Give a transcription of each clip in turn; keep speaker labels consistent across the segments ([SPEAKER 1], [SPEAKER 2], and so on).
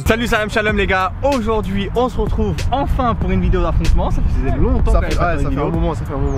[SPEAKER 1] Salut, salam, shalom les gars. Aujourd'hui on se retrouve enfin pour une vidéo d'affrontement. Ça faisait longtemps
[SPEAKER 2] ça fait un moment.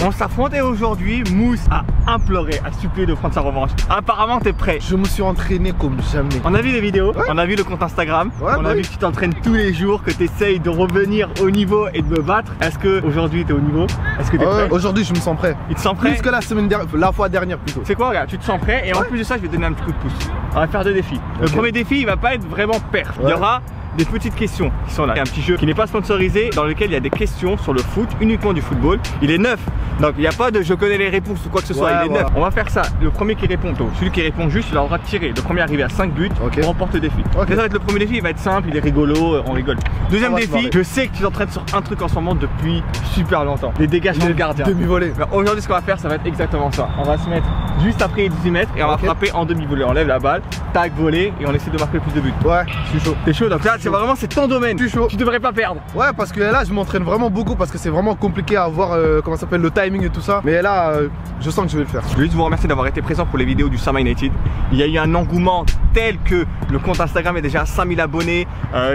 [SPEAKER 1] On s'affronte et aujourd'hui Mousse a imploré, a supplié de prendre sa revanche. Apparemment t'es prêt.
[SPEAKER 2] Je me suis entraîné comme jamais.
[SPEAKER 1] On a vu les vidéos, on a vu le compte Instagram, on a vu que tu t'entraînes tous les jours, que tu essayes de revenir au niveau et de me battre. Est-ce que aujourd'hui t'es au niveau? Est-ce que t'es prêt?
[SPEAKER 2] Aujourd'hui je me sens prêt.
[SPEAKER 1] Il te sens prêt?
[SPEAKER 2] Plus que la fois dernière plutôt.
[SPEAKER 1] C'est quoi regarde, tu te sens prêt et en plus de ça je vais te donner un petit coup de pouce. On va faire deux défis. Le premier défi il va pas être vraiment perf. Il y aura des petites questions qui sont là. Il y a un petit jeu qui n'est pas sponsorisé dans lequel il y a des questions sur le foot, uniquement du football. Il est neuf, donc il n'y a pas de je connais les réponses ou quoi que ce soit, il est neuf. On va faire ça, le premier qui répond, celui qui répond juste, il aura tiré. Le premier arrivé à 5 buts, on remporte le défi. Ça va être le premier défi, il va être simple, il est rigolo, on rigole. Deuxième défi, je sais que tu t'entraînes sur un truc en ce moment depuis super longtemps, les dégagements de gardien.
[SPEAKER 2] Demi-volée.
[SPEAKER 1] Aujourd'hui ce qu'on va faire, ça va être exactement ça. On va se mettre juste après les 18 mètres et on va frapper en demi-volée. On lève la balle, tac, volée et on essaie de marquer le plus de buts.
[SPEAKER 2] Ouais, je suis chaud.
[SPEAKER 1] T'es chaud, donc là c'est vraiment ton domaine. Je suis chaud. Tu devrais pas perdre. Ouais,
[SPEAKER 2] parce que là je m'entraîne vraiment beaucoup parce que c'est vraiment compliqué à avoir comment ça s'appelle le timing et tout ça. Mais là je sens que je vais le faire. Je
[SPEAKER 1] veux juste vous remercier d'avoir été présent pour les vidéos du Sama United. Il y a eu un engouement tel que le compte Instagram est déjà à 5000 abonnés,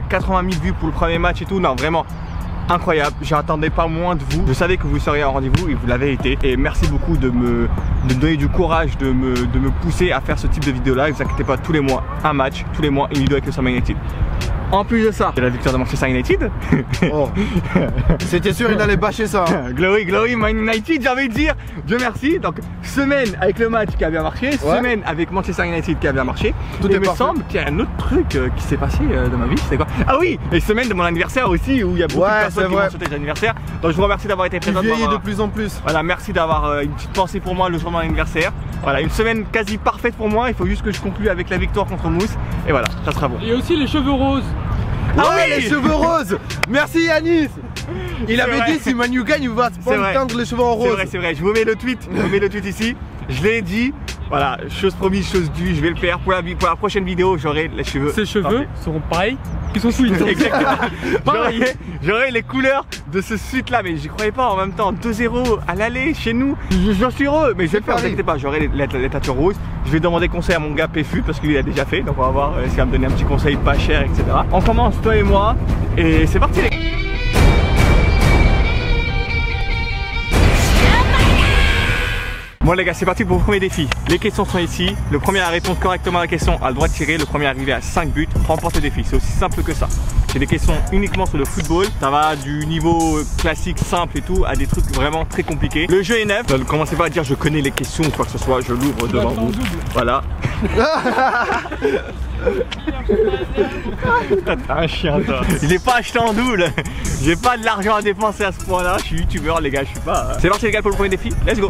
[SPEAKER 1] 80 000 vues pour le premier match et tout. Non vraiment incroyable, j'attendais pas moins de vous. Je savais que vous seriez en rendez-vous et vous l'avez été. Et merci beaucoup de me donner du courage, de me pousser à faire ce type de vidéo là. Ne vous inquiétez pas, tous les mois un match, tous les mois une vidéo avec le Sama United. En plus de ça, c'est la victoire de Manchester United.
[SPEAKER 2] Oh. C'était sûr il allait bâcher ça.
[SPEAKER 1] Glory, glory, Man United, j'ai envie de dire. Dieu merci. Donc semaine avec le match qui a bien marché, semaine avec Manchester United qui a bien marché.
[SPEAKER 2] Tout
[SPEAKER 1] il me semble qu'il y a un autre truc qui s'est passé dans ma vie. C'est quoi? Ah oui, et semaine de mon anniversaire aussi où il y a beaucoup de personnes qui m'ont souhaité l'anniversaire. Donc je vous remercie d'avoir été présent.
[SPEAKER 2] Tu vieillis de plus en plus.
[SPEAKER 1] Voilà, merci d'avoir une petite pensée pour moi le jour de mon anniversaire. Voilà, une semaine quasi parfaite pour moi. Il faut juste que je conclue avec la victoire contre Mousse. Et voilà, ça sera bon.
[SPEAKER 3] Et aussi les cheveux roses.
[SPEAKER 2] Ah oui, les cheveux roses. Merci Yanis. Il avait dit si Manu gagne il va se teindre les cheveux en rose.
[SPEAKER 1] C'est vrai, je vous mets le tweet, ici. Je l'ai dit, voilà, chose promise, chose due, je vais le faire. Pour la prochaine vidéo, j'aurai les cheveux.
[SPEAKER 3] Ces cheveux seront pareils qu'ils sont sweet.
[SPEAKER 1] Exactement. J'aurai les couleurs de ce suite là, mais j'y croyais pas en même temps. 2-0 à l'aller chez nous, j'en suis heureux, mais je vais le faire, ne vous inquiétez pas, j'aurai les tatouages roses. Je vais demander conseil à mon gars PFU parce qu'il a déjà fait, donc on va voir s'il va me donner un petit conseil pas cher, etc. On commence, toi et moi, et c'est parti les gars. Bon les gars, c'est parti pour le premier défi. Les questions sont ici. Le premier à répondre correctement à la question a le droit de tirer. Le premier arrivé à 5 buts remporte le défi. C'est aussi simple que ça. C'est des questions uniquement sur le football. Ça va du niveau classique, simple et tout, à des trucs vraiment très compliqués. Le jeu est neuf. Ne commencez pas à dire je connais les questions ou quoi que ce soit. Je l'ouvre devant vous. Voilà. T'as un chien toi. Il est pas acheté en double. J'ai pas de l'argent à dépenser à ce point là. Je suis youtubeur les gars, je suis pas. C'est parti les gars pour le premier défi. Let's go.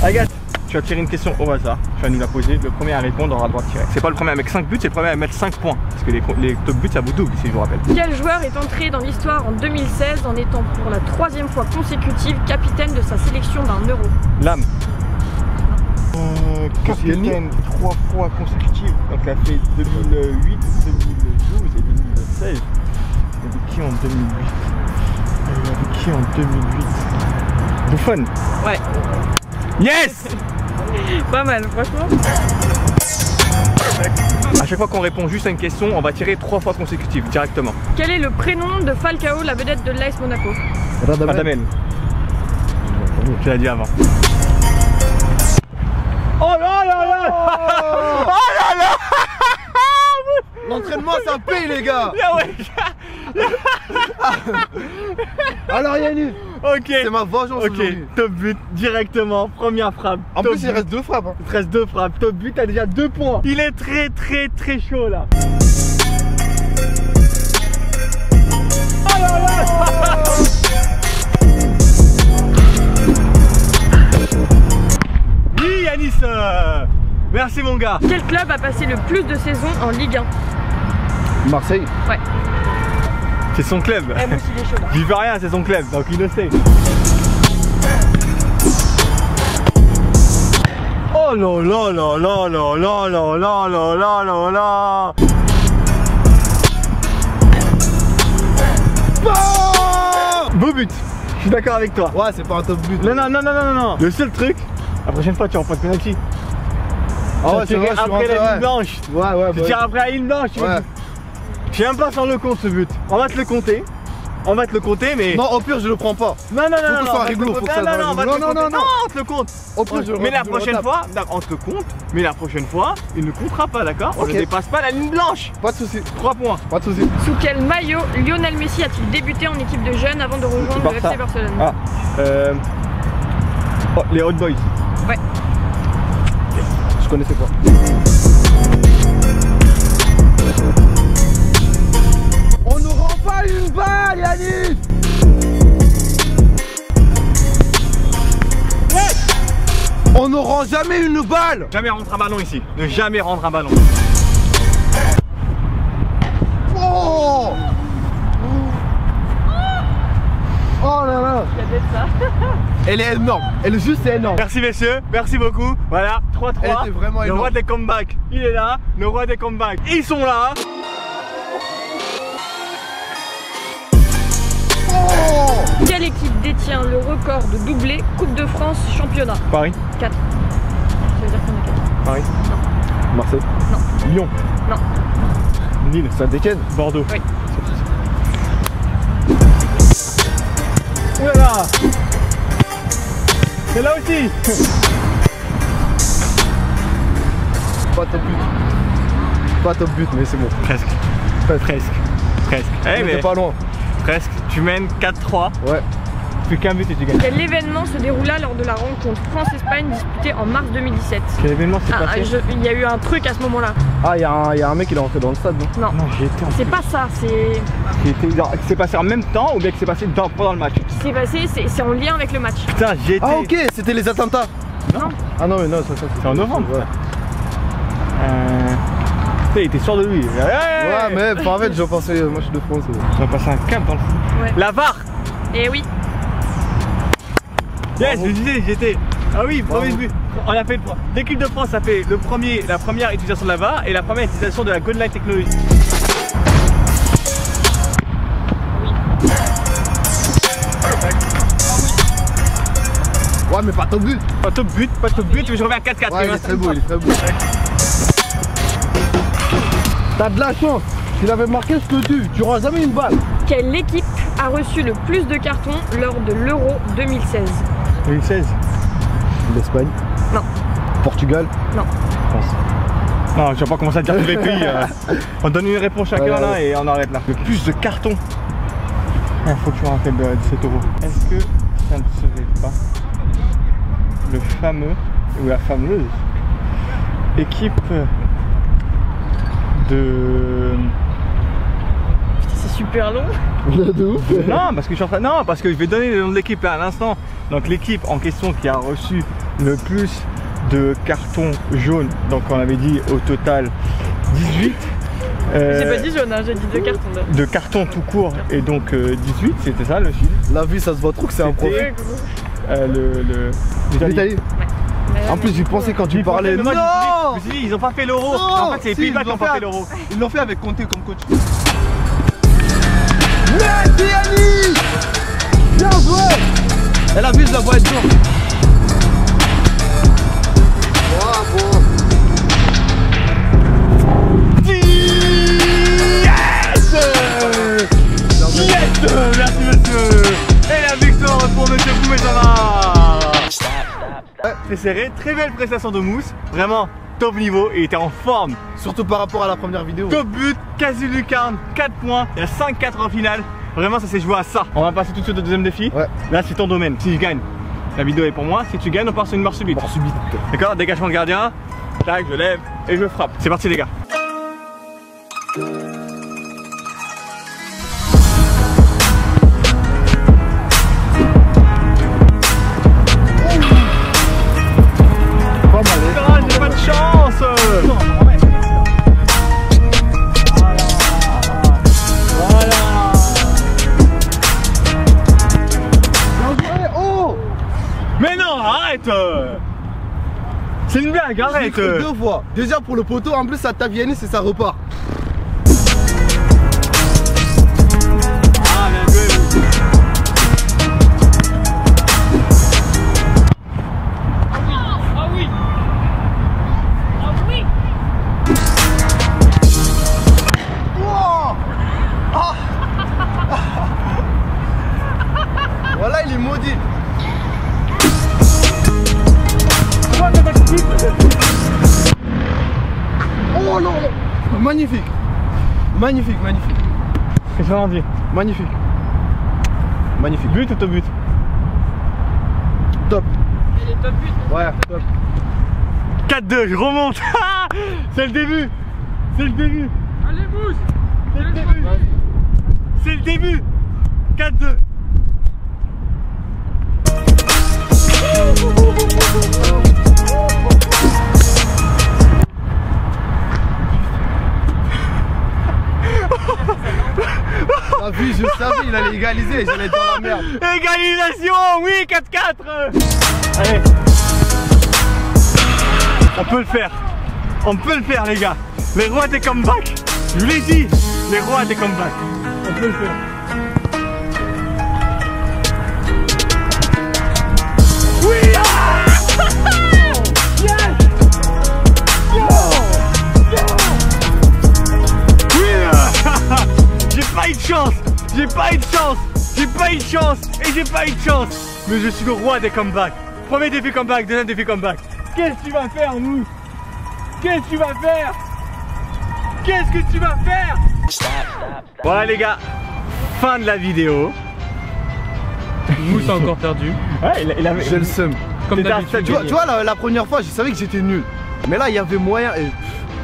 [SPEAKER 1] Agathe, tu vas tirer une question au hasard, tu vas nous la poser, le premier à répondre aura le droit de tirer. C'est pas le premier à mettre 5 buts, c'est le premier à mettre 5 points. Parce que les top buts ça vous double si je vous rappelle.
[SPEAKER 4] Quel joueur est entré dans l'histoire en 2016 en étant pour la 3e fois consécutive capitaine de sa sélection d'un Euro?
[SPEAKER 1] Lam. Capitaine 3 fois consécutive, donc elle a fait 2008, 2012 et 2016. Il y avait qui en 2008? Buffon.
[SPEAKER 4] Ouais.
[SPEAKER 1] Yes.
[SPEAKER 4] Pas mal, franchement.
[SPEAKER 1] À chaque fois qu'on répond juste à une question, on va tirer 3 fois consécutives directement.
[SPEAKER 4] Quel est le prénom de Falcao, la vedette de l'AS Monaco?
[SPEAKER 1] Radamel. Tu l'as dit avant. Oh là là là. Oh là là.
[SPEAKER 2] L'entraînement ça paye les gars. Alors Yannis.
[SPEAKER 1] Ok.
[SPEAKER 2] C'est ma vengeance aujourd'hui.
[SPEAKER 1] Top but directement, première frappe.
[SPEAKER 2] En plus il reste 2 frappes.
[SPEAKER 1] Il te reste 2 frappes. Top but, t'as déjà 2 points. Il est très chaud là. Oh là là. Oui Yanis. Merci mon gars.
[SPEAKER 4] Quel club a passé le plus de saisons en Ligue 1?
[SPEAKER 2] Marseille.
[SPEAKER 4] Ouais.
[SPEAKER 1] C'est son club.
[SPEAKER 4] Moi aussi il est chaud là.
[SPEAKER 1] J'y veux rien, c'est son club, donc il le sait. Oh là là là là là là là là là là là là. Beau but. Je suis d'accord avec toi.
[SPEAKER 2] Ouais, c'est pas un top but.
[SPEAKER 1] Non. Le seul truc, la prochaine fois tu remportes penalty.
[SPEAKER 2] Ah ouais, c'est vrai, je suis
[SPEAKER 1] après
[SPEAKER 2] rentré,
[SPEAKER 1] la ligne
[SPEAKER 2] ouais.
[SPEAKER 1] blanche.
[SPEAKER 2] Ouais,
[SPEAKER 1] Tu tires après la ligne blanche.
[SPEAKER 2] Ouais.
[SPEAKER 1] Je sais même pas sans le compte ce but. On va te le compter. On va te le compter, mais.
[SPEAKER 2] Non, au pire, je le prends pas.
[SPEAKER 1] Non, non,
[SPEAKER 2] Faut
[SPEAKER 1] non,
[SPEAKER 2] que
[SPEAKER 1] non,
[SPEAKER 2] ce soit
[SPEAKER 1] on va te
[SPEAKER 2] rigolo,
[SPEAKER 1] le
[SPEAKER 2] faut que
[SPEAKER 1] compter.
[SPEAKER 2] ça
[SPEAKER 1] Non,
[SPEAKER 2] soit
[SPEAKER 1] non, on va te
[SPEAKER 2] rigolo.
[SPEAKER 1] le compter.
[SPEAKER 2] Non, non, non.
[SPEAKER 1] Non, on te le compte.
[SPEAKER 2] Au pire, je
[SPEAKER 1] Mais la
[SPEAKER 2] je
[SPEAKER 1] prochaine
[SPEAKER 2] retape.
[SPEAKER 1] fois, on te le compte, mais la prochaine fois, il ne comptera pas, d'accord? On
[SPEAKER 2] Ok.
[SPEAKER 1] ne dépasse pas la ligne blanche.
[SPEAKER 2] Pas de soucis.
[SPEAKER 1] 3 points.
[SPEAKER 2] Pas de soucis.
[SPEAKER 4] Sous quel maillot Lionel Messi a-t-il débuté en équipe de jeunes avant de rejoindre le
[SPEAKER 1] Barça.
[SPEAKER 4] FC Barcelone?
[SPEAKER 1] Ah, oh, les Hot Boys.
[SPEAKER 4] Ouais.
[SPEAKER 2] Je connaissais pas. On ne rend pas une balle, Yannick. On ne rend jamais une balle.
[SPEAKER 1] Jamais rendre un ballon ici. Ne jamais rendre un ballon.
[SPEAKER 2] Oh. Oh là là.
[SPEAKER 4] Il y a peut-être ça.
[SPEAKER 2] Elle est énorme. Elle est juste énorme.
[SPEAKER 1] Merci messieurs, merci beaucoup. Voilà, 3-3.
[SPEAKER 2] Elle était vraiment
[SPEAKER 1] Le
[SPEAKER 2] énorme.
[SPEAKER 1] roi des comebacks, il est là. Le roi des comebacks, ils sont là.
[SPEAKER 2] Oh.
[SPEAKER 4] Quelle équipe détient le record de doublé Coupe de France championnat?
[SPEAKER 1] Paris.
[SPEAKER 4] 4. Ça veut dire qu'on a 4.
[SPEAKER 1] Paris.
[SPEAKER 2] Marseille.
[SPEAKER 4] Non.
[SPEAKER 2] Lyon.
[SPEAKER 4] Non.
[SPEAKER 2] Lille. Saint-Étienne.
[SPEAKER 1] Bordeaux.
[SPEAKER 4] Oui.
[SPEAKER 1] Ouh là là. C'est là aussi.
[SPEAKER 2] Pas top but. Pas top but, mais c'est bon.
[SPEAKER 1] Presque. Presque. Presque. Eh
[SPEAKER 2] On
[SPEAKER 1] mais
[SPEAKER 2] était pas loin.
[SPEAKER 1] presque. Tu mènes 4-3.
[SPEAKER 2] Ouais.
[SPEAKER 1] Plus qu'un but et tu gagnes.
[SPEAKER 4] Quel événement se déroula lors de la rencontre France-Espagne disputée en mars 2017?
[SPEAKER 1] Quel événement s'est
[SPEAKER 4] Ah,
[SPEAKER 1] passé?
[SPEAKER 4] il y a eu un truc à ce moment-là.
[SPEAKER 2] Ah, il y a un mec qui est rentré dans le stade, non?
[SPEAKER 4] Non,
[SPEAKER 1] Non, j'étais en
[SPEAKER 4] c'est pas ça, c'est.
[SPEAKER 1] Qui s'est passé en même temps ou bien qui s'est passé pendant le match?
[SPEAKER 4] Ce qui s'est passé, c'est en lien avec le match.
[SPEAKER 1] Putain, j'y étais.
[SPEAKER 2] Ah, ok, c'était les attentats.
[SPEAKER 4] Non.
[SPEAKER 2] Ah non, mais non, ça
[SPEAKER 1] C'est en novembre.
[SPEAKER 2] Ouais,
[SPEAKER 1] Il était sûr de lui.
[SPEAKER 2] ouais, mais en fait, j'en pensais match de France.
[SPEAKER 1] On va passer un cap dans le foot.
[SPEAKER 4] Ouais.
[SPEAKER 1] La VAR.
[SPEAKER 4] Et oui.
[SPEAKER 1] Yes,
[SPEAKER 2] Bravo.
[SPEAKER 1] je disais, j'étais. Ah oui, premier
[SPEAKER 2] Bravo.
[SPEAKER 1] but. On a fait l'équipe de France a fait la première utilisation de la VAR et la première utilisation de la Goal Line Technology.
[SPEAKER 2] Ouais, mais pas top but.
[SPEAKER 1] Pas top but, mais je reviens à 4-4.
[SPEAKER 2] Ouais, il est très beau, il est très beau. T'as de la chance. S'il avait marqué, je te tue. Tu auras jamais une balle.
[SPEAKER 4] Quelle équipe a reçu le plus de cartons lors de l'Euro 2016?
[SPEAKER 1] 2016.
[SPEAKER 2] L'Espagne.
[SPEAKER 4] Non.
[SPEAKER 2] Portugal.
[SPEAKER 4] Non.
[SPEAKER 2] France.
[SPEAKER 1] Non, je vais pas commencer à dire tous les pays. On donne une réponse chacun
[SPEAKER 2] Ouais,
[SPEAKER 1] là
[SPEAKER 2] ouais.
[SPEAKER 1] et on arrête là. Le plus de cartons. Il faut que tu me rappelles 17 €. Est-ce que ça ne serait pas le fameux ou la fameuse équipe de.
[SPEAKER 4] C'est super long.
[SPEAKER 2] De ouf.
[SPEAKER 1] Non, parce que je suis en train. Non, parce que je vais donner le nom de l'équipe là à l'instant. Donc l'équipe en question qui a reçu le plus de cartons jaunes. Donc on avait dit au total 18.
[SPEAKER 4] J'ai pas dit jaune, hein, j'ai dit 2 cartons. Là.
[SPEAKER 1] De cartons tout court et donc 18, c'était ça le chiffre.
[SPEAKER 2] La vie, ça se voit trop que c'est un prof.
[SPEAKER 1] C'était- l'Italie.
[SPEAKER 2] L'Italie. En plus, j'y pensais quand tu
[SPEAKER 1] J'y
[SPEAKER 2] parlais.
[SPEAKER 1] pensais, mais moi,
[SPEAKER 2] Non.
[SPEAKER 1] je me suis dit, ils ont pas fait l'euro.
[SPEAKER 2] Non.
[SPEAKER 1] En fait, c'est les
[SPEAKER 2] Si,
[SPEAKER 1] Pays-Bas
[SPEAKER 2] ils
[SPEAKER 1] qui ont
[SPEAKER 2] l'ont
[SPEAKER 1] pas
[SPEAKER 2] fait.
[SPEAKER 1] fait l'euro.
[SPEAKER 2] Ils l'ont fait avec Conte comme coach. Merci Yannick. Bien joué. Elle a vu, je la vois être dure. Bravo.
[SPEAKER 1] Yes! Yes! Merci monsieur. Et la victoire pour monsieur Boumezama. Très serré, très belle prestation de Mousse. Vraiment top niveau et il était en forme.
[SPEAKER 2] Surtout par rapport à la première vidéo.
[SPEAKER 1] Top but, quasi lucarne, 4 points, il y a 5-4 en finale. Vraiment ça s'est joué à ça. On va passer tout de suite au deuxième défi.
[SPEAKER 2] Ouais.
[SPEAKER 1] Là c'est ton domaine. Si je gagne, la vidéo est pour moi. Si tu gagnes, on part sur une mort subite.
[SPEAKER 2] Mort subite.
[SPEAKER 1] D'accord, dégagement de gardien. Tac, je lève et je frappe. C'est parti les gars.
[SPEAKER 2] Pas mal.
[SPEAKER 1] Ah, j'ai pas de chance.
[SPEAKER 2] Oh.
[SPEAKER 1] Mais non, arrête. C'est une blague,
[SPEAKER 2] J'ai
[SPEAKER 1] arrête.
[SPEAKER 2] cru 2 fois. Déjà pour le poteau, en plus ça tape Yannis et ça repart.
[SPEAKER 1] Ah, bien joué.
[SPEAKER 3] Ah oui. Ah oui.
[SPEAKER 2] Magnifique. Magnifique, magnifique.
[SPEAKER 1] Qu'est-ce qu'on en dit?
[SPEAKER 2] Magnifique. Magnifique.
[SPEAKER 1] But ou top but?
[SPEAKER 2] Top.
[SPEAKER 4] Et les top buts.
[SPEAKER 2] Ouais, top.
[SPEAKER 1] 4-2, je remonte. C'est le début. C'est le début.
[SPEAKER 3] Allez, Mousse.
[SPEAKER 1] C'est le début. C'est le début. 4-2.
[SPEAKER 2] Ah oui, je savais, il allait égaliser, j'allais être dans la merde.
[SPEAKER 1] Égalisation, oui, 4-4. Allez. On peut le faire. On peut le faire, les gars. Les rois des comebacks. Je vous l'ai dit, les rois des comebacks. On peut le faire. Oui, yes. Oui. J'ai pas eu de chance. J'ai pas eu de chance. J'ai pas eu de chance. Et j'ai pas eu de chance. Mais je suis le roi des comebacks. Premier défi comeback, deuxième défi comeback. Qu'est-ce que tu vas faire, Mousse? Qu'est-ce que tu vas faire? Qu'est-ce que tu vas faire? Voilà les gars, fin de la vidéo.
[SPEAKER 3] Mousse a encore perdu.
[SPEAKER 1] Ouais, il avait...
[SPEAKER 2] J'ai le seum.
[SPEAKER 3] Comme d'habitude.
[SPEAKER 2] Tu vois la première fois, je savais que j'étais nul. Mais là, il y avait moyen. Et...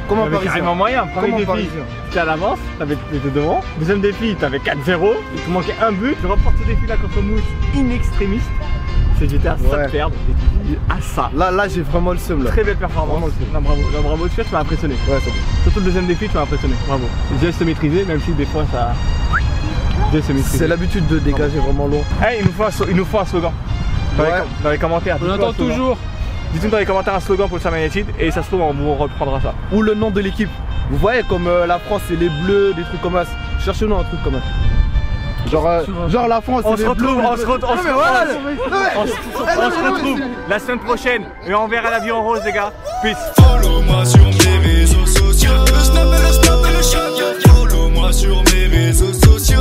[SPEAKER 2] Comment
[SPEAKER 1] il y avait carrément moyen. Premier défi, tu à l'avance, t'avais été devant. Deuxième défi, t'avais 4-0. Il te manquait un but. Je remporte ce défi là contre Mousse in extremis. J'étais à ça de perdre. À ça.
[SPEAKER 2] Là j'ai vraiment le seum là.
[SPEAKER 1] Très belle performance. Non, bravo. Non, bravo. Tu m'as impressionné.
[SPEAKER 2] Ouais, c'est bon.
[SPEAKER 1] Surtout le deuxième défi, tu m'as impressionné. Bravo. J'ai se maîtriser, même si des fois ça. J'ai se maîtriser.
[SPEAKER 2] C'est l'habitude de dégager vraiment loin.
[SPEAKER 1] Hey, il nous faut un slogan. Dans les commentaires.
[SPEAKER 3] On attend toujours.
[SPEAKER 1] Dites-nous dans les commentaires un slogan pour le Sam United et ça se trouve on vous reprendra ça.
[SPEAKER 2] Ou le nom de l'équipe. Vous voyez comme la France c'est les bleus, des trucs comme ça. Cherchez-nous un truc comme ça. Genre la France
[SPEAKER 1] on
[SPEAKER 2] c'est
[SPEAKER 1] se
[SPEAKER 2] les bleus.
[SPEAKER 1] retrouve, on se retrouve
[SPEAKER 2] retrouve
[SPEAKER 1] la semaine prochaine et on verra la vie en rose les gars. Peace.
[SPEAKER 5] Follow-moi sur mes réseaux sociaux. Le snap et le chat. Follow-moi sur mes réseaux sociaux.